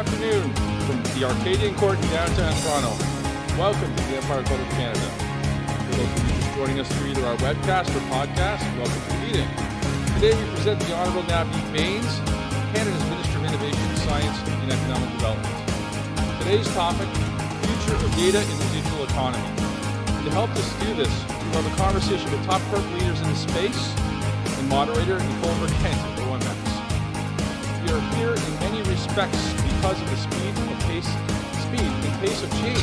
afternoon from the Arcadian Court in downtown Toronto. Welcome to the Empire Club of Canada. For those of you just joining us through either our webcast or podcast, welcome to the meeting. Today we present the Honourable Navdeep Bains, Canada's Minister of Innovation, Science and Economic Development. Today's topic, future of data in the digital economy. And to help us do this, we have a conversation with top corporate leaders in the space and moderator Nicole Merkent of OMX. We are here in many respects because of the speed and pace of change.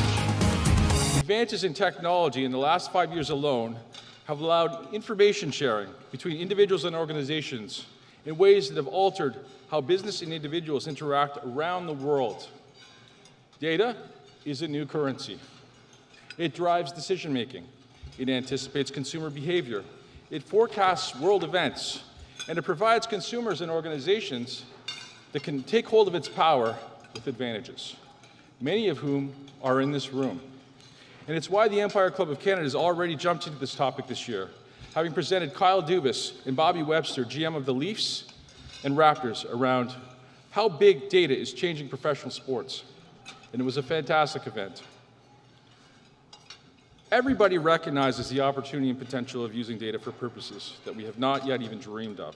Advances in technology in the last 5 years alone have allowed information sharing between individuals and organizations in ways that have altered how business and individuals interact around the world. Data is a new currency. It drives decision-making. It anticipates consumer behavior. It forecasts world events. And it provides consumers and organizations that can take hold of its power with advantages, many of whom are in this room. And it's why the Empire Club of Canada has already jumped into this topic this year, having presented Kyle Dubas and Bobby Webster, GM of the Leafs and Raptors, around how big data is changing professional sports. And it was a fantastic event. Everybody recognizes the opportunity and potential of using data for purposes that we have not yet even dreamed of,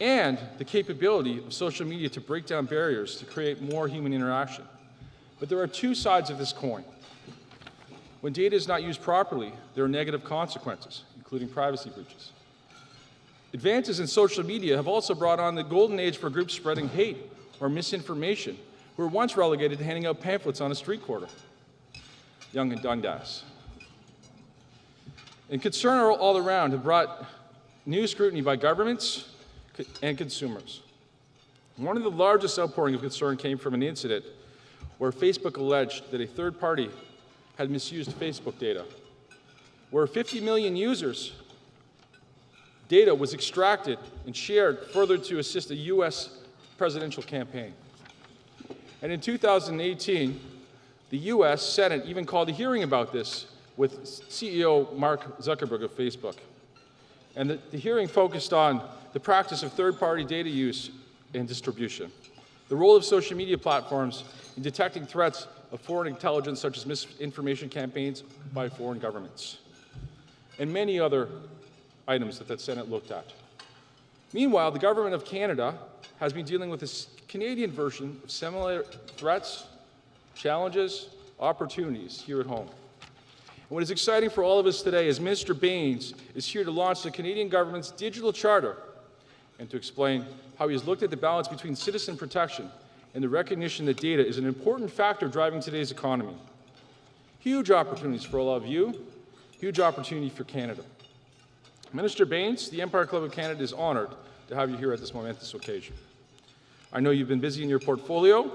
and the capability of social media to break down barriers to create more human interaction. But there are two sides of this coin. When data is not used properly, there are negative consequences, including privacy breaches. Advances in social media have also brought on the golden age for groups spreading hate or misinformation, who were once relegated to handing out pamphlets on a street corner. Young and Dundas. And concern all around have brought new scrutiny by governments and consumers. One of the largest outpouring of concern came from an incident where Facebook alleged that a third party had misused Facebook data, where 50 million users' data was extracted and shared further to assist a US presidential campaign. And in 2018, the US Senate even called a hearing about this with CEO Mark Zuckerberg of Facebook. And the hearing focused on the practice of third-party data use and distribution, the role of social media platforms in detecting threats of foreign intelligence, such as misinformation campaigns by foreign governments, and many other items that the Senate looked at. Meanwhile, the government of Canada has been dealing with this Canadian version of similar threats, challenges, opportunities here at home. And what is exciting for all of us today is Minister Bains is here to launch the Canadian government's digital charter and to explain how he has looked at the balance between citizen protection and the recognition that data is an important factor driving today's economy. Huge opportunities for all of you, huge opportunity for Canada. Minister Bains, the Empire Club of Canada is honored to have you here at this momentous occasion. I know you've been busy in your portfolio.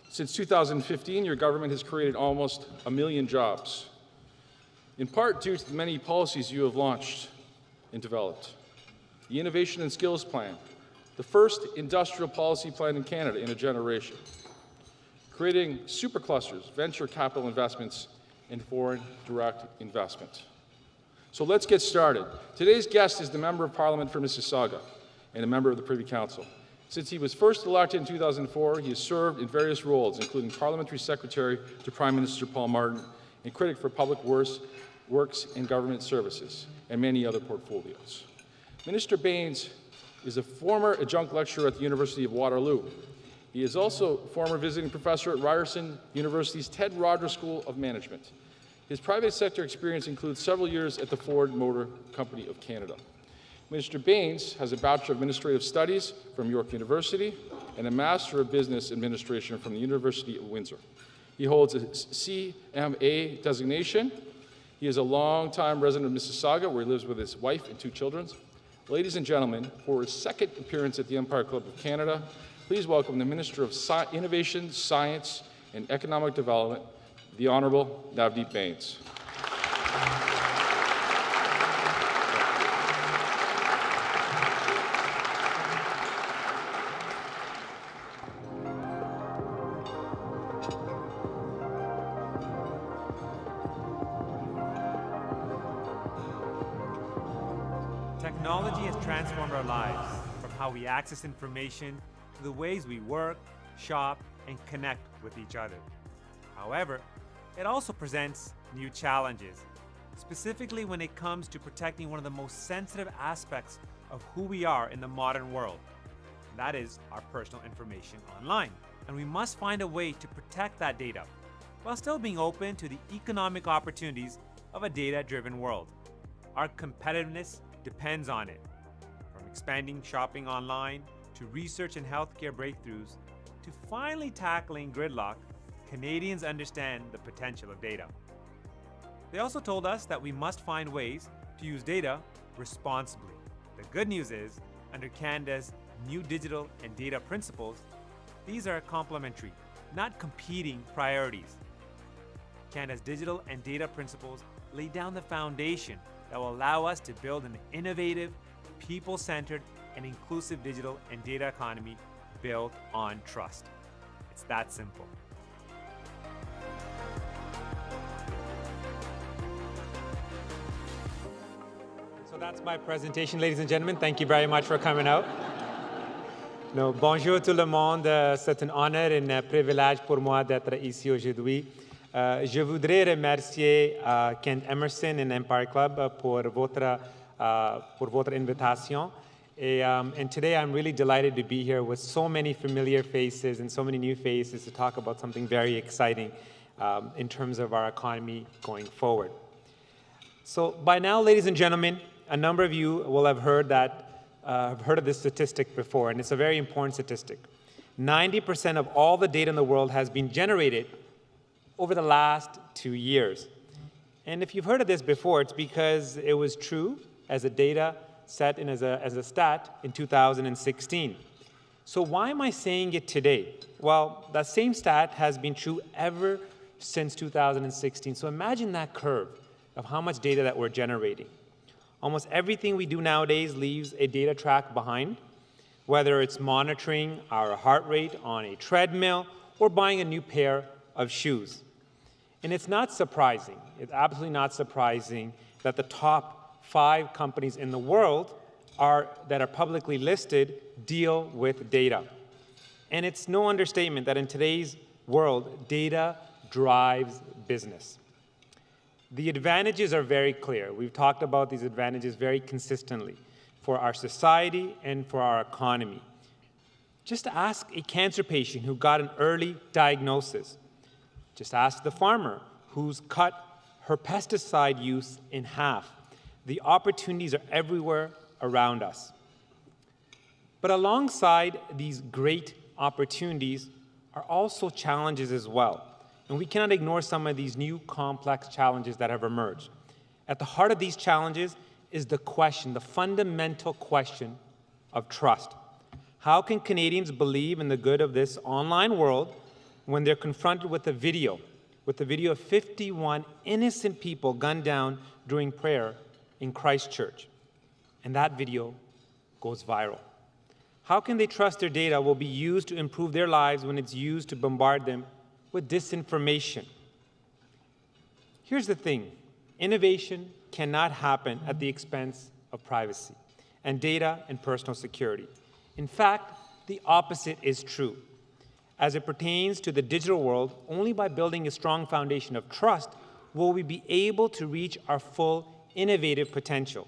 Since 2015, your government has created almost 1 million jobs, in part due to the many policies you have launched and developed. The Innovation and Skills Plan, the first industrial policy plan in Canada in a generation, creating superclusters, venture capital investments, and foreign direct investment. So let's get started. Today's guest is the Member of Parliament for Mississauga and a member of the Privy Council. Since he was first elected in 2004, he has served in various roles, including Parliamentary Secretary to Prime Minister Paul Martin and critic for Public Works and Government Services, and many other portfolios. Minister Bains is a former adjunct lecturer at the University of Waterloo. He is also a former visiting professor at Ryerson University's Ted Rogers School of Management. His private sector experience includes several years at the Ford Motor Company of Canada. Minister Bains has a Bachelor of Administrative Studies from York University and a Master of Business Administration from the University of Windsor. He holds a CMA designation. He is a long-time resident of Mississauga, where he lives with his wife and 2 children. Ladies and gentlemen, for his second appearance at the Empire Club of Canada, please welcome the Minister of Innovation, Science and Economic Development, the Honourable Navdeep Bains. Technology has transformed our lives, from how we access information to the ways we work, shop, and connect with each other. However, it also presents new challenges, specifically when it comes to protecting one of the most sensitive aspects of who we are in the modern world. And that is our personal information online. And we must find a way to protect that data while still being open to the economic opportunities of a data-driven world. Our competitiveness depends on it. From expanding shopping online to research and healthcare breakthroughs to finally tackling gridlock, Canadians understand the potential of data. They also told us that we must find ways to use data responsibly. The good news is, under Canada's new digital and data principles, these are complementary, not competing priorities. Canada's digital and data principles lay down the foundation that will allow us to build an innovative, people-centered, and inclusive digital and data economy built on trust. It's that simple. So that's my presentation, ladies and gentlemen. Thank you very much for coming out. Bonjour tout le monde. C'est un honneur et un privilège pour moi d'être ici aujourd'hui. Je voudrais remercier Kent Emerson et Empire Club pour votre invitation. And today I'm really delighted to be here with so many familiar faces and so many new faces to talk about something very exciting in terms of our economy going forward. So by now, ladies and gentlemen, a number of you will have heard of this statistic before, and it's a very important statistic. 90% of all the data in the world has been generated over the last 2 years. And if you've heard of this before, it's because it was true as a data set in as a stat in 2016. So why am I saying it today? Well, that same stat has been true ever since 2016. So imagine that curve of how much data that we're generating. Almost everything we do nowadays leaves a data track behind, whether it's monitoring our heart rate on a treadmill or buying a new pair of shoes. And it's not surprising, it's absolutely not surprising that the top 5 companies in the world that are publicly listed deal with data. And it's no understatement that in today's world, data drives business. The advantages are very clear. We've talked about these advantages very consistently for our society and for our economy. Just ask a cancer patient who got an early diagnosis. Just ask the farmer who's cut her pesticide use in half. The opportunities are everywhere around us. But alongside these great opportunities are also challenges as well. And we cannot ignore some of these new complex challenges that have emerged. At the heart of these challenges is the fundamental question of trust. How can Canadians believe in the good of this online world when they're confronted with a video of 51 innocent people gunned down during prayer in Christchurch? And that video goes viral. How can they trust their data will be used to improve their lives when it's used to bombard them with disinformation? Here's the thing. Innovation cannot happen at the expense of privacy and data and personal security. In fact, the opposite is true. As it pertains to the digital world, only by building a strong foundation of trust will we be able to reach our full innovative potential.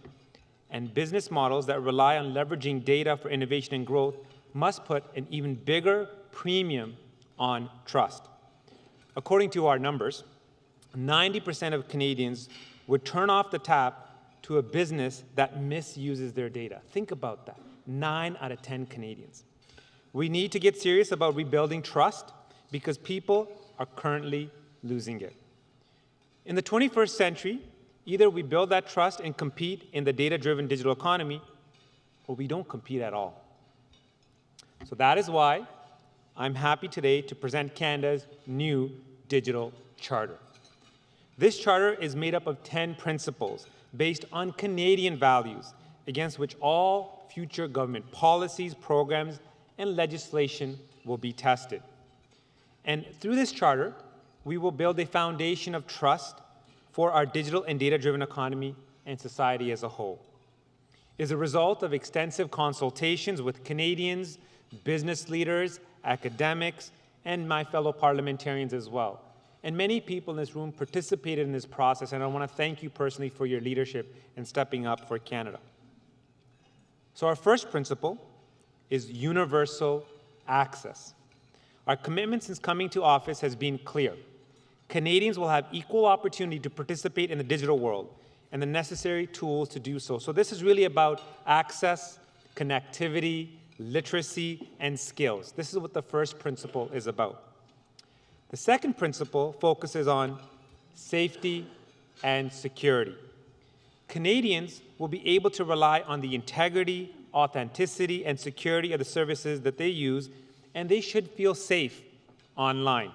And business models that rely on leveraging data for innovation and growth must put an even bigger premium on trust. According to our numbers, 90% of Canadians would turn off the tap to a business that misuses their data. Think about that. 9 out of 10 Canadians. We need to get serious about rebuilding trust because people are currently losing it. In the 21st century, either we build that trust and compete in the data-driven digital economy, or we don't compete at all. So that is why I'm happy today to present Canada's new digital charter. This charter is made up of 10 principles based on Canadian values against which all future government policies, programs, and legislation will be tested. And through this charter, we will build a foundation of trust for our digital and data-driven economy and society as a whole. It is a result of extensive consultations with Canadians, business leaders, academics, and my fellow parliamentarians as well. And many people in this room participated in this process, and I want to thank you personally for your leadership in stepping up for Canada. So our first principle is universal access. Our commitment since coming to office has been clear. Canadians will have equal opportunity to participate in the digital world and the necessary tools to do so. So this is really about access, connectivity, literacy, and skills. This is what the first principle is about. The second principle focuses on safety and security. Canadians will be able to rely on the integrity, authenticity, and security of the services that they use, and they should feel safe online.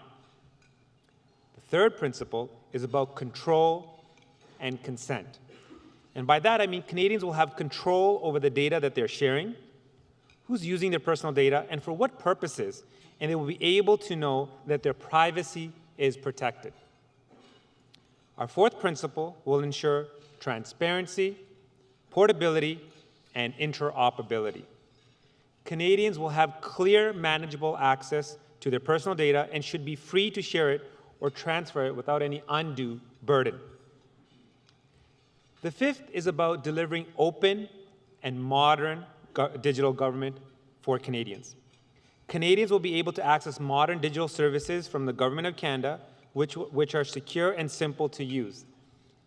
The third principle is about control and consent. And by that, I mean Canadians will have control over the data that they're sharing, who's using their personal data, and for what purposes, and they will be able to know that their privacy is protected. Our fourth principle will ensure transparency, portability, and interoperability. Canadians will have clear, manageable access to their personal data and should be free to share it or transfer it without any undue burden. The fifth is about delivering open and modern digital government for Canadians. Canadians will be able to access modern digital services from the Government of Canada, which are secure and simple to use.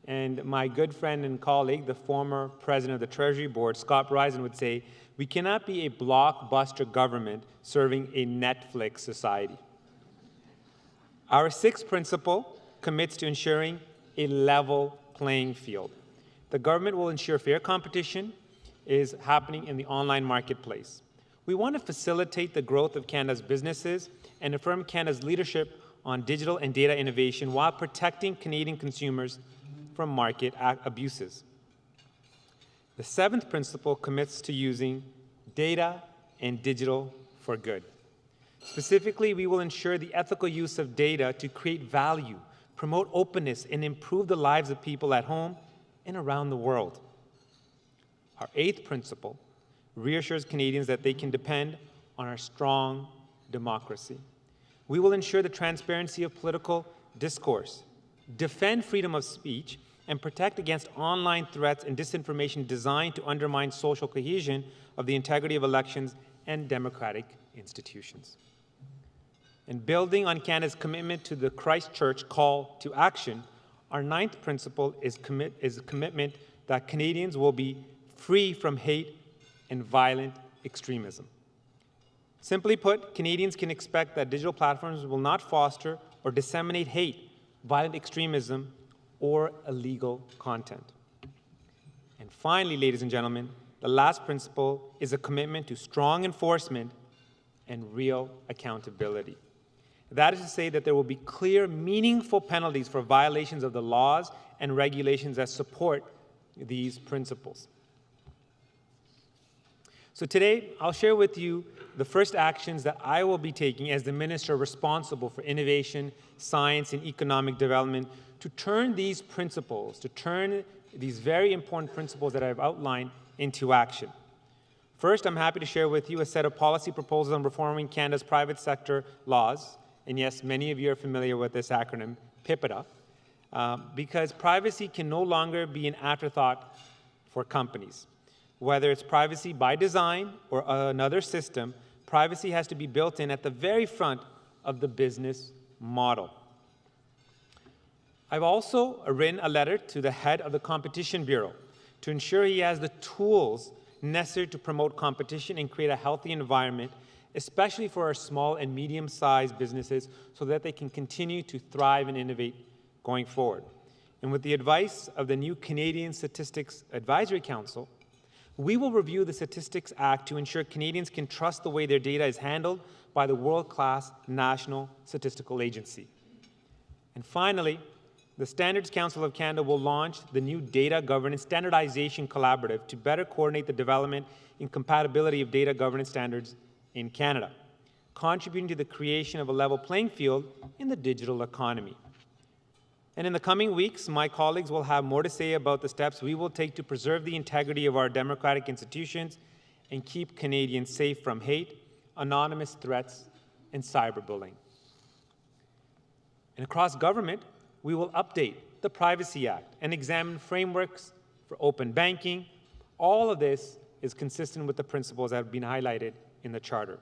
And my good friend and colleague, the former president of the Treasury Board, Scott Ryerson, would say, we cannot be a blockbuster government serving a Netflix society. Our sixth principle commits to ensuring a level playing field. The government will ensure fair competition is happening in the online marketplace. We want to facilitate the growth of Canada's businesses and affirm Canada's leadership on digital and data innovation while protecting Canadian consumers from market abuses. The seventh principle commits to using data and digital for good. Specifically, we will ensure the ethical use of data to create value, promote openness, and improve the lives of people at home and around the world. Our eighth principle reassures Canadians that they can depend on our strong democracy. We will ensure the transparency of political discourse, defend freedom of speech, and protect against online threats and disinformation designed to undermine social cohesion of the integrity of elections and democratic institutions. And building on Canada's commitment to the Christchurch call to action, our ninth principle is a commitment that Canadians will be free from hate and violent extremism. Simply put, Canadians can expect that digital platforms will not foster or disseminate hate, violent extremism, or illegal content. And finally, ladies and gentlemen, the last principle is a commitment to strong enforcement and real accountability. That is to say that there will be clear, meaningful penalties for violations of the laws and regulations that support these principles. So today, I'll share with you the first actions that I will be taking as the minister responsible for innovation, science, and economic development to turn these principles, to turn these very important principles that I've outlined into action. First, I'm happy to share with you a set of policy proposals on reforming Canada's private sector laws. And yes, many of you are familiar with this acronym, PIPEDA, because privacy can no longer be an afterthought for companies. Whether it's privacy by design or another system, privacy has to be built in at the very front of the business model. I've also written a letter to the head of the Competition Bureau to ensure he has the tools necessary to promote competition and create a healthy environment, especially for our small and medium-sized businesses, so that they can continue to thrive and innovate going forward. And with the advice of the new Canadian Statistics Advisory Council, we will review the Statistics Act to ensure Canadians can trust the way their data is handled by the world-class National Statistical Agency. And finally, the Standards Council of Canada will launch the new Data Governance Standardization Collaborative to better coordinate the development and compatibility of data governance standards in Canada, contributing to the creation of a level playing field in the digital economy. And in the coming weeks, my colleagues will have more to say about the steps we will take to preserve the integrity of our democratic institutions and keep Canadians safe from hate, anonymous threats, and cyberbullying. And across government, we will update the Privacy Act and examine frameworks for open banking. All of this is consistent with the principles that have been highlighted in the Charter.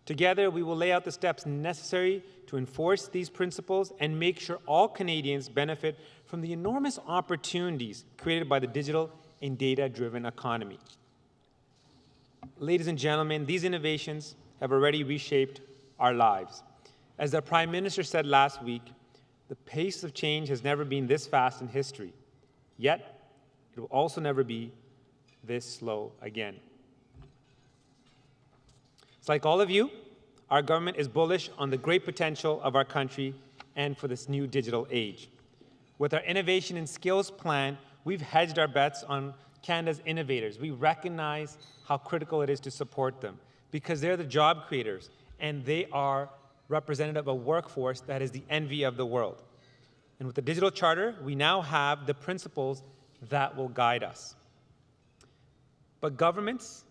Together, we will lay out the steps necessary to enforce these principles and make sure all Canadians benefit from the enormous opportunities created by the digital and data-driven economy. Ladies and gentlemen, these innovations have already reshaped our lives. As the Prime Minister said last week, the pace of change has never been this fast in history. Yet, it will also never be this slow again. It's like all of you, our government is bullish on the great potential of our country and for this new digital age. With our Innovation and Skills Plan, we've hedged our bets on Canada's innovators. We recognize how critical it is to support them because they're the job creators and they are representative of a workforce that is the envy of the world. And with the Digital Charter, we now have the principles that will guide us. But governments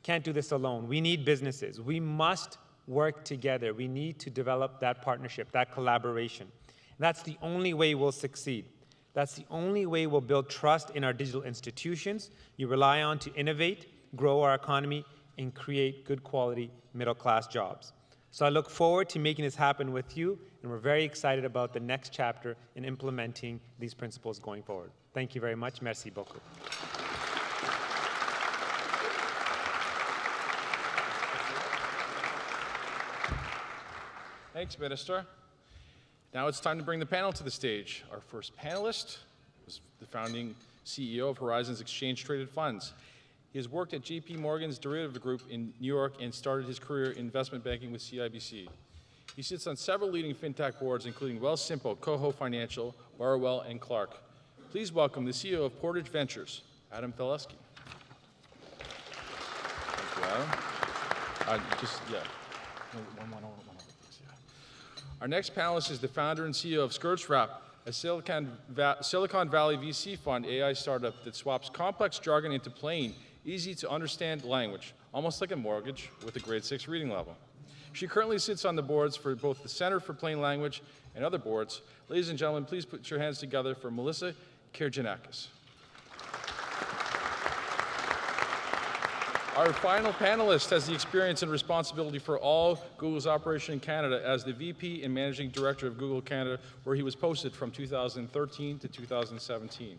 can't do this alone. We need businesses. We must work together. We need to develop that partnership, that collaboration. That's the only way we'll succeed. That's the only way we'll build trust in our digital institutions you rely on to innovate, grow our economy, and create good quality middle-class jobs. So I look forward to making this happen with you, and we're very excited about the next chapter in implementing these principles going forward. Thank you very much. Merci beaucoup. Thanks, Minister. Now it's time to bring the panel to the stage. Our first panelist was the founding CEO of Horizon's Exchange-Traded Funds. He has worked at JP Morgan's Derivative Group in New York and started his career in investment banking with CIBC. He sits on several leading fintech boards, including Wealthsimple, Coho Financial, Barwell, and Clark. Please welcome the CEO of Portage Ventures, Adam Felesky. Thank you, Adam. Our next panelist is the founder and CEO of SkirtsWrap, a Silicon Valley VC fund AI startup that swaps complex jargon into plain, easy-to-understand language, almost like a mortgage with a grade 6 reading level. She currently sits on the boards for both the Center for Plain Language and other boards. Ladies and gentlemen, please put your hands together for Melissa Kirjanakis. Our final panelist has the experience and responsibility for all Google's operation in Canada as the VP and Managing Director of Google Canada, where he was posted from 2013 to 2017.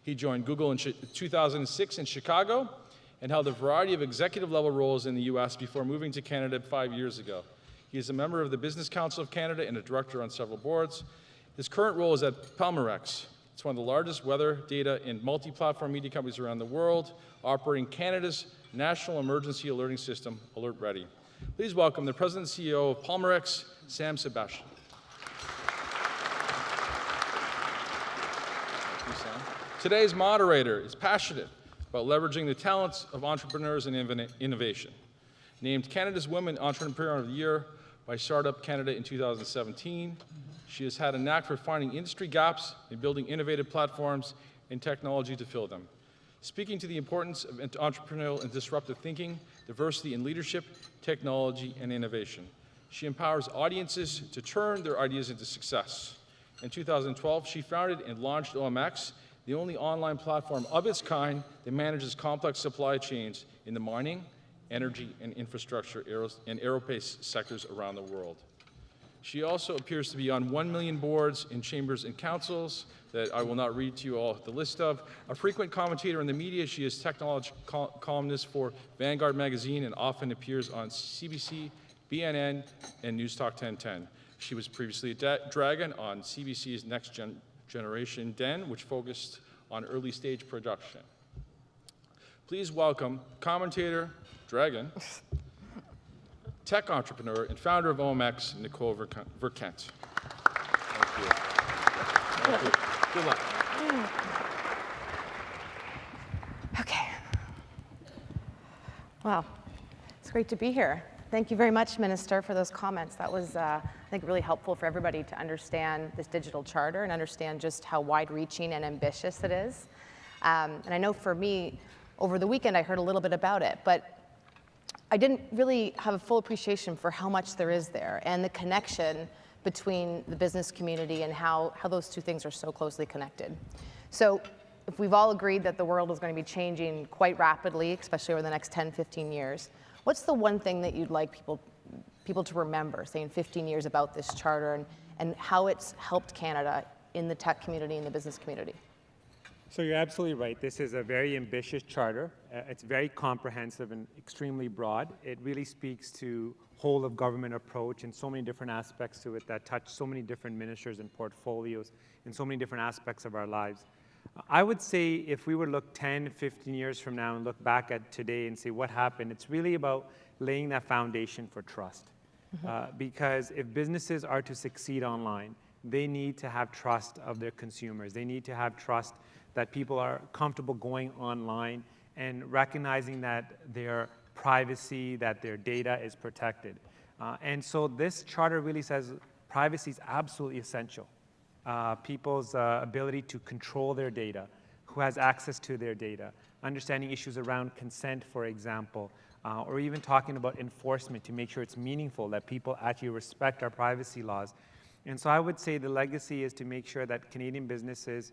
He joined Google in 2006 in Chicago and held a variety of executive-level roles in the U.S. before moving to Canada 5 years ago. He is a member of the Business Council of Canada and a director on several boards. His current role is at Palmerex. It's one of the largest weather, data, and multi-platform media companies around the world, operating Canada's National Emergency Alerting System, Alert Ready. Please welcome the President and CEO of Palmerex, Sam Sebastian. Thank you, Sam. Today's moderator is passionate about leveraging the talents of entrepreneurs and innovation. Named Canada's Women Entrepreneur of the Year by Startup Canada in 2017, she has had a knack for finding industry gaps and building innovative platforms and technology to fill them. Speaking to the importance of entrepreneurial and disruptive thinking, diversity in leadership, technology, and innovation. She empowers audiences to turn their ideas into success. In 2012, she founded and launched OMX, the only online platform of its kind that manages complex supply chains in the mining, energy, and infrastructure and aerospace sectors around the world. She also appears to be on 1 million boards in chambers and councils that I will not read to you all the list of. A frequent commentator in the media, she is technology columnist for Vanguard magazine and often appears on CBC, BNN, and News Talk 1010. She was previously a Dragon on CBC's Next Generation Den, which focused on early stage production. Please welcome commentator, Dragon, tech entrepreneur, and founder of OMX, Nicole Verkent. Thank you. Thank you. Good luck. Okay. Wow, it's great to be here. Thank you very much, Minister, for those comments. That was, I think, really helpful for everybody to understand this digital charter and understand just how wide-reaching and ambitious it is. And I know for me, over the weekend, I heard a little bit about it, but I didn't really have a full appreciation for how much there is there and the connection between the business community and how those two things are so closely connected. So if we've all agreed that the world is going to be changing quite rapidly, especially over the next 10, 15 years, what's the one thing that you'd like people to remember, say in 15 years, about this charter and how it's helped Canada in the tech community and the business community? So you're absolutely right. This is a very ambitious charter. It's very comprehensive and extremely broad. It really speaks to whole of government approach and so many different aspects to it that touch so many different ministers and portfolios in so many different aspects of our lives. I would say if we were to look 10, 15 years from now and look back at today and say what happened, it's really about laying that foundation for trust. Because if businesses are to succeed online, they need to have trust of their consumers. They need to have trust that people are comfortable going online and recognizing that their privacy, that their data is protected. And so this charter really says privacy is absolutely essential. People's ability to control their data, who has access to their data, understanding issues around consent, for example, or even talking about enforcement to make sure it's meaningful, that people actually respect our privacy laws. And so I would say the legacy is to make sure that Canadian businesses,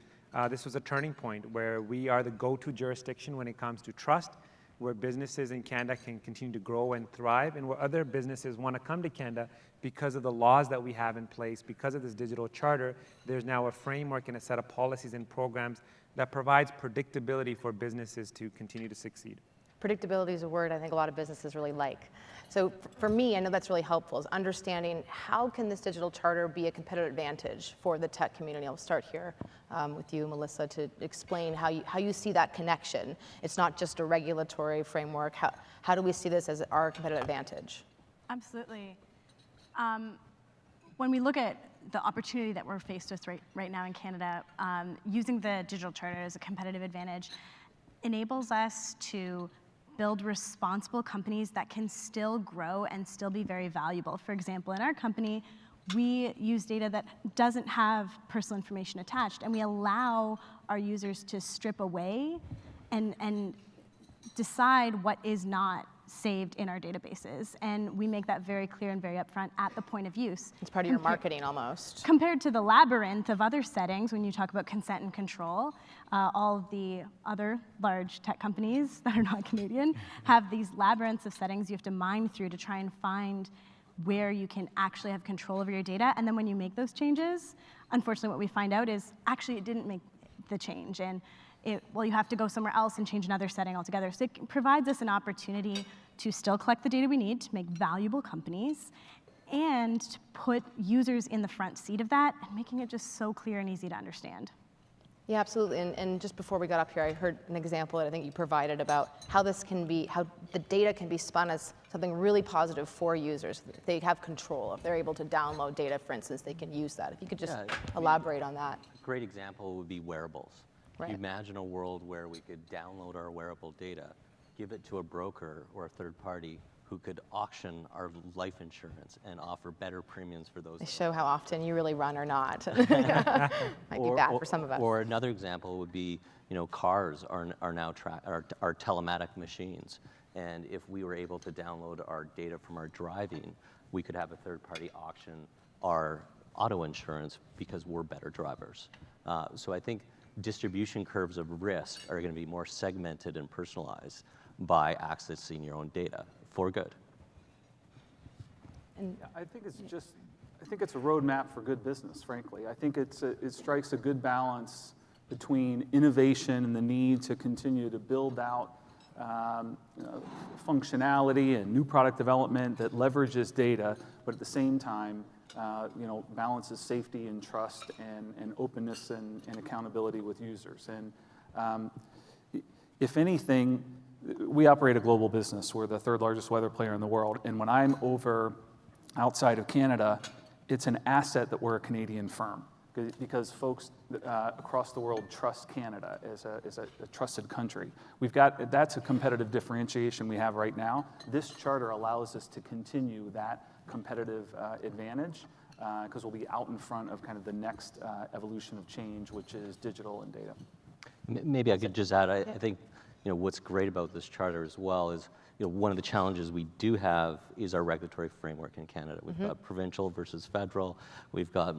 this was a turning point where we are the go-to jurisdiction when it comes to trust, where businesses in Canada can continue to grow and thrive, and where other businesses want to come to Canada because of the laws that we have in place, because of this digital charter. There's now a framework and a set of policies and programs that provides predictability for businesses to continue to succeed. Predictability is a word I think a lot of businesses really like. So for me, I know that's really helpful, is understanding how can this digital charter be a competitive advantage for the tech community. I'll start here with you, Melissa, to explain how you see that connection. It's not just a regulatory framework. How do we see this as our competitive advantage? Absolutely. When we look at the opportunity that we're faced with right now in Canada, using the digital charter as a competitive advantage enables us to build responsible companies that can still grow and still be very valuable. For example, in our company, we use data that doesn't have personal information attached, and we allow our users to strip away and decide what is not saved in our databases. And we make that very clear and very upfront at the point of use. It's part of your marketing almost. Compared to the labyrinth of other settings, when you talk about consent and control, all of the other large tech companies that are not Canadian have these labyrinths of settings you have to mine through to try and find where you can actually have control over your data. And then when you make those changes, unfortunately what we find out is actually it didn't make the change. And you have to go somewhere else and change another setting altogether. So it provides us an opportunity to still collect the data we need to make valuable companies and to put users in the front seat of that and making it just so clear and easy to understand. Yeah, absolutely. And just before we got up here, I heard an example that I think you provided about how how the data can be spun as something really positive for users. They have control. If they're able to download data, for instance, they can use that. If you could just elaborate on that. A great example would be wearables. Right. Imagine a world where we could download our wearable data, give it to a broker or a third party who could auction our life insurance and offer better premiums for those. They show how often you really run or not. Might be bad for some of us. Or another example would be, cars are now are telematic machines. And if we were able to download our data from our driving, we could have a third party auction our auto insurance because we're better drivers. So I think distribution curves of risk are going to be more segmented and personalized by accessing your own data for good. And I think it's a roadmap for good business, frankly. I think it strikes a good balance between innovation and the need to continue to build out functionality and new product development that leverages data, but at the same time, balances safety and trust and openness and accountability with users. And if anything, we operate a global business. We're the third largest weather player in the world. And when I'm outside of Canada, it's an asset that we're a Canadian firm because folks across the world trust Canada as a trusted country. That's a competitive differentiation we have right now. This charter allows us to continue that competitive advantage because we'll be out in front of kind of the next evolution of change, which is digital and data. Maybe I could just add, I think what's great about this charter as well is, one of the challenges we do have is our regulatory framework in Canada. We've got provincial versus federal. We've got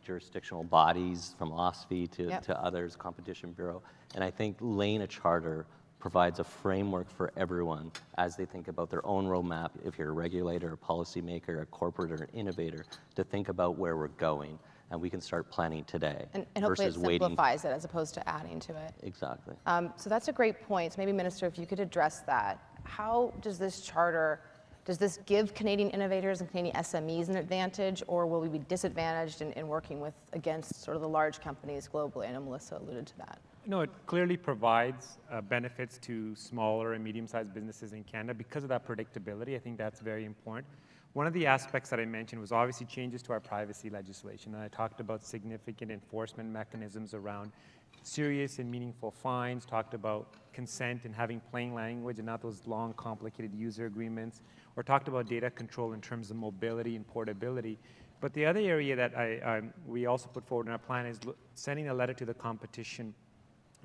jurisdictional bodies from OSFI to others, Competition Bureau. And I think laying a charter provides a framework for everyone as they think about their own roadmap, if you're a regulator, a policymaker, a corporate, or an innovator, to think about where we're going. And we can start planning today and hopefully versus it waiting. simplifies it as opposed to adding to it. Exactly. So that's a great point. Maybe, Minister, if you could address that. How does this charter, does this give Canadian innovators and Canadian SMEs an advantage, or will we be disadvantaged in working against sort of the large companies globally? I know Melissa alluded to that. No, it clearly provides benefits to smaller and medium-sized businesses in Canada because of that predictability. I think that's very important. One of the aspects that I mentioned was obviously changes to our privacy legislation, and I talked about significant enforcement mechanisms around serious and meaningful fines, talked about consent and having plain language and not those long, complicated user agreements, or talked about data control in terms of mobility and portability. But the other area that we also put forward in our plan is sending a letter to the Competition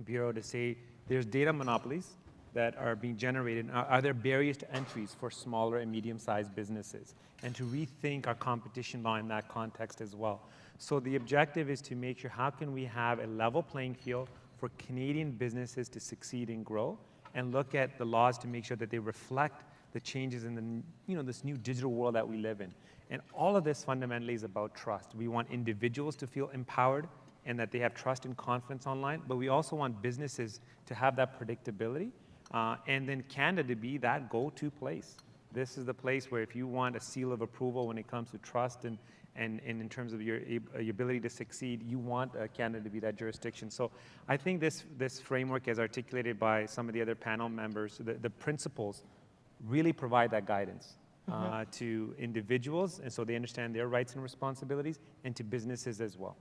Bureau to say there's data monopolies that are being generated. Are there barriers to entries for smaller and medium-sized businesses? And to rethink our competition law in that context as well. So the objective is to make sure how can we have a level playing field for Canadian businesses to succeed and grow, and look at the laws to make sure that they reflect the changes in this new digital world that we live in. And all of this fundamentally is about trust. We want individuals to feel empowered and that they have trust and confidence online, but we also want businesses to have that predictability. And then Canada to be that go-to place. This is the place where if you want a seal of approval when it comes to trust and in terms of your ability to succeed, you want Canada to be that jurisdiction. So I think this framework, as articulated by some of the other panel members, the principles really provide that guidance to individuals, and so they understand their rights and responsibilities, and to businesses as well.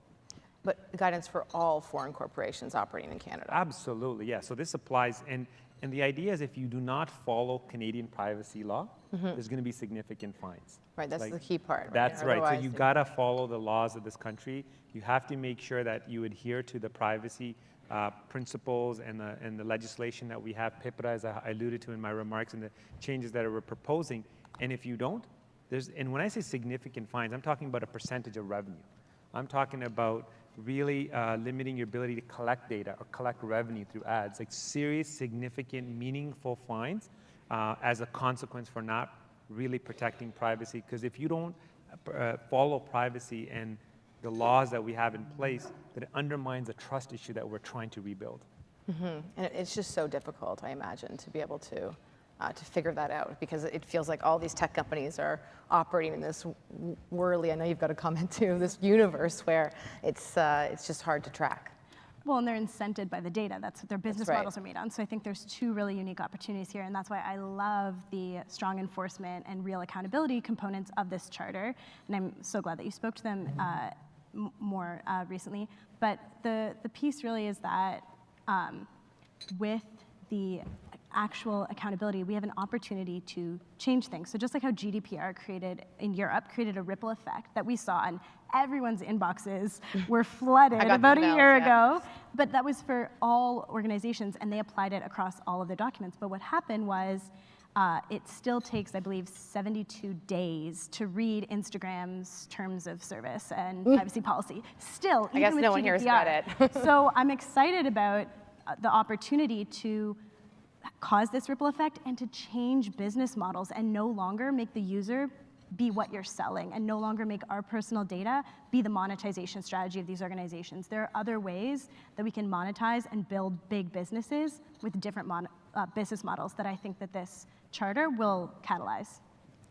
But guidance for all foreign corporations operating in Canada. Absolutely, yeah. So this applies, and the idea is if you do not follow Canadian privacy law, there's going to be significant fines. Right, that's the key part. Right? That's right. So Otherwise, you got to follow the laws of this country. You have to make sure that you adhere to the privacy principles and the legislation that we have, PIPRA, as I alluded to in my remarks, and the changes that we're proposing. And if you don't, and when I say significant fines, I'm talking about a percentage of revenue. I'm talking about really limiting your ability to collect data or collect revenue through ads, like serious, significant, meaningful fines as a consequence for not really protecting privacy. Because if you don't follow privacy and the laws that we have in place, that it undermines a trust issue that we're trying to rebuild. And it's just so difficult, I imagine, to be able to figure that out, because it feels like all these tech companies are operating in this whirly, I know you've got a comment too, this universe where it's just hard to track. Well, and they're incented by the data. That's what their business right. models are made on. So I think there's two really unique opportunities here, and that's why I love the strong enforcement and real accountability components of this charter. And I'm so glad that you spoke to them more recently. But the piece really is that with the actual accountability, we have an opportunity to change things. So just like how GDPR created a ripple effect that we saw, and everyone's inboxes were flooded about a year ago, but that was for all organizations, and they applied it across all of their documents. But what happened was it still takes, I believe, 72 days to read Instagram's terms of service and privacy policy. Still, I guess no one here has read it. So I'm excited about the opportunity to cause this ripple effect and to change business models and no longer make the user be what you're selling and no longer make our personal data be the monetization strategy of these organizations. There are other ways that we can monetize and build big businesses with different business models that I think that this charter will catalyze.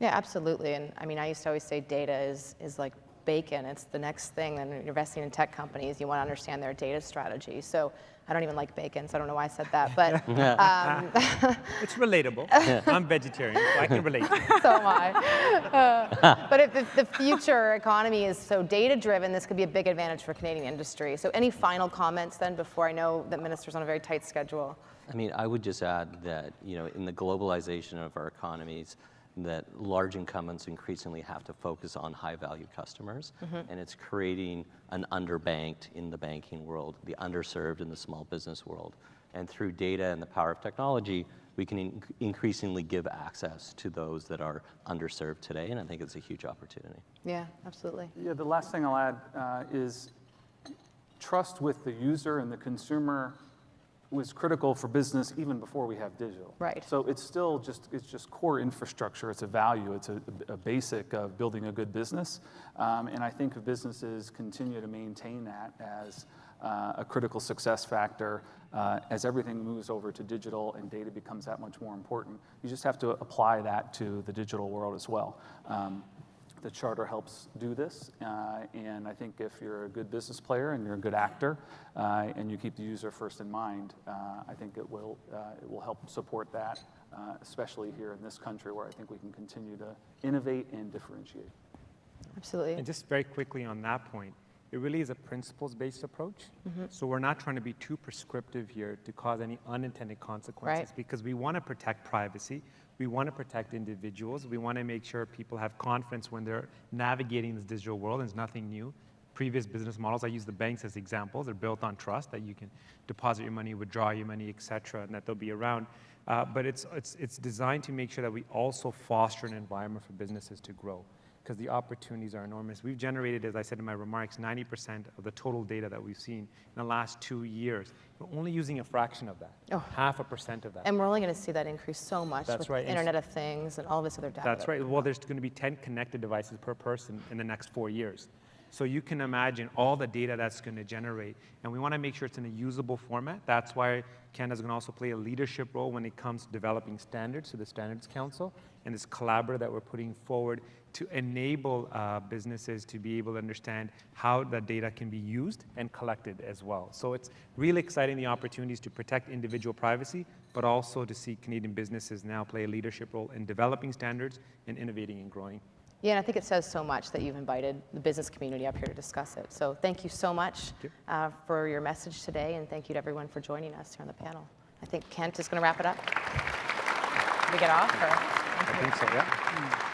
Yeah, absolutely. And I mean, I used to always say data is like bacon. It's the next thing. And you're investing in tech companies, you want to understand their data strategy. So I don't even like bacon, so I don't know why I said that. But it's relatable. I'm vegetarian, so I can relate. So am I. But if the future economy is so data-driven, this could be a big advantage for Canadian industry. So any final comments then before I know that Minister's on a very tight schedule? I mean, I would just add that, in the globalization of our economies, that large incumbents increasingly have to focus on high-value customers, and it's creating an underbanked in the banking world, the underserved in the small business world. And through data and the power of technology, we can increasingly give access to those that are underserved today, and I think it's a huge opportunity. Yeah, absolutely. Yeah, the last thing I'll add is trust with the user and the consumer was critical for business even before we have digital. Right. So it's still just core infrastructure. It's a value. It's a basic of building a good business. And I think if businesses continue to maintain that as a critical success factor, as everything moves over to digital and data becomes that much more important, you just have to apply that to the digital world as well. The charter helps do this, and I think if you're a good business player and you're a good actor, and you keep the user first in mind, I think it will help support that, especially here in this country where I think we can continue to innovate and differentiate. Absolutely. And just very quickly on that point, it really is a principles-based approach. So we're not trying to be too prescriptive here to cause any unintended consequences, Right. because we want to protect privacy. We want to protect individuals. We want to make sure people have confidence when they're navigating this digital world, and it's nothing new. Previous business models, I use the banks as examples, they're built on trust, that you can deposit your money, withdraw your money, et cetera, and that they'll be around. But it's designed to make sure that we also foster an environment for businesses to grow, because the opportunities are enormous. We've generated, as I said in my remarks, 90% of the total data that we've seen in the last 2 years. We're only using a fraction of that, 0.5% of that. And we're only going to see that increase so much That's with right. Internet of Things and all this other data. That's right. Well, there's going to be 10 connected devices per person in the next 4 years. So you can imagine all the data that's going to generate. And we want to make sure it's in a usable format. That's why Canada's going to also play a leadership role when it comes to developing standards to the Standards Council and this collaborative that we're putting forward to enable businesses to be able to understand how the data can be used and collected as well. So it's really exciting, the opportunities to protect individual privacy, but also to see Canadian businesses now play a leadership role in developing standards and innovating and growing. Yeah, and I think it says so much that you've invited the business community up here to discuss it. So thank you so much for your message today, and thank you to everyone for joining us here on the panel. I think Kent is going to wrap it up. Can we get off? Or? I think so, yeah.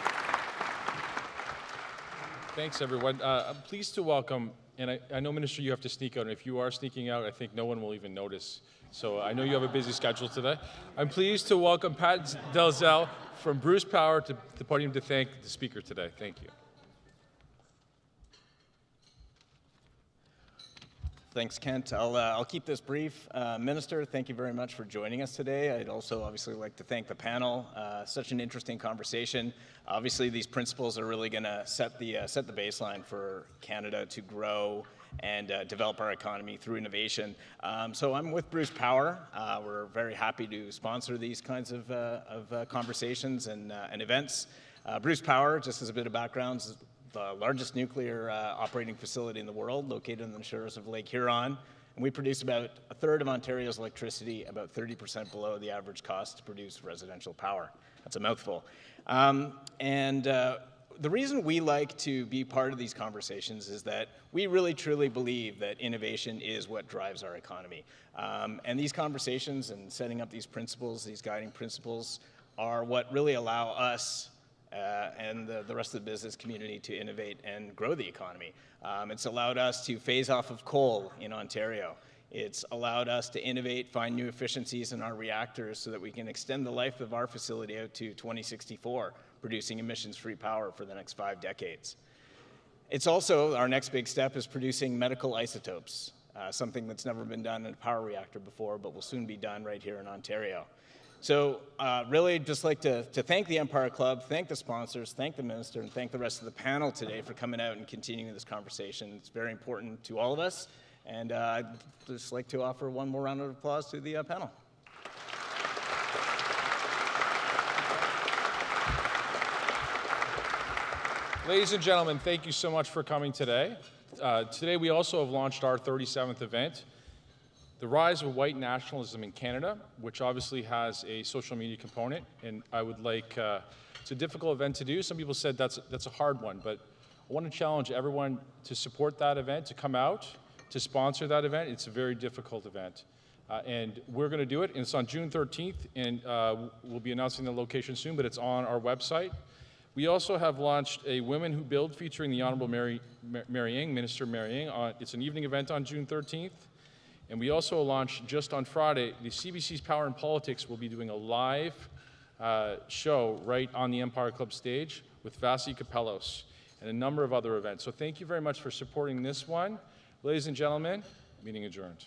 Thanks, everyone. I'm pleased to welcome, and I know, Minister, you have to sneak out, and if you are sneaking out, I think no one will even notice. So I know you have a busy schedule today. I'm pleased to welcome Pat Dalzell from Bruce Power to the podium to thank the speaker today. Thank you. Thanks, Kent. I'll keep this brief. Minister, thank you very much for joining us today. I'd also obviously like to thank the panel. Such an interesting conversation. Obviously, these principles are really going to set the baseline for Canada to grow and develop our economy through innovation. So I'm with Bruce Power. We're very happy to sponsor these kinds of conversations and events. Bruce Power, just as a bit of background, is the largest nuclear operating facility in the world, located on the shores of Lake Huron. And we produce about a third of Ontario's electricity, about 30% below the average cost to produce residential power. That's a mouthful. The reason we like to be part of these conversations is that we really truly believe that innovation is what drives our economy. And these conversations and setting up these principles, these guiding principles, are what really allow us and the rest of the business community to innovate and grow the economy. It's allowed us to phase off of coal in Ontario. It's allowed us to innovate, find new efficiencies in our reactors so that we can extend the life of our facility out to 2064, producing emissions-free power for the next 5 decades. It's also, our next big step is producing medical isotopes, something that's never been done in a power reactor before, but will soon be done right here in Ontario. So really just like to thank the Empire Club, thank the sponsors, thank the Minister, and thank the rest of the panel today for coming out and continuing this conversation. It's very important to all of us. And I'd just like to offer one more round of applause to the panel. Ladies and gentlemen, thank you so much for coming today. Today we also have launched our 37th event, The Rise of White Nationalism in Canada, which obviously has a social media component. And I would like, it's a difficult event to do. Some people said that's a hard one, but I want to challenge everyone to support that event, to come out, to sponsor that event. It's a very difficult event. And we're going to do it. And it's on June 13th, and we'll be announcing the location soon, but it's on our website. We also have launched a Women Who Build featuring the Honourable Minister Mary Ng. It's an evening event on June 13th. And we also launched just on Friday, the CBC's Power and Politics will be doing a live show right on the Empire Club stage with Vasi Capellos and a number of other events. So thank you very much for supporting this one. Ladies and gentlemen, meeting adjourned.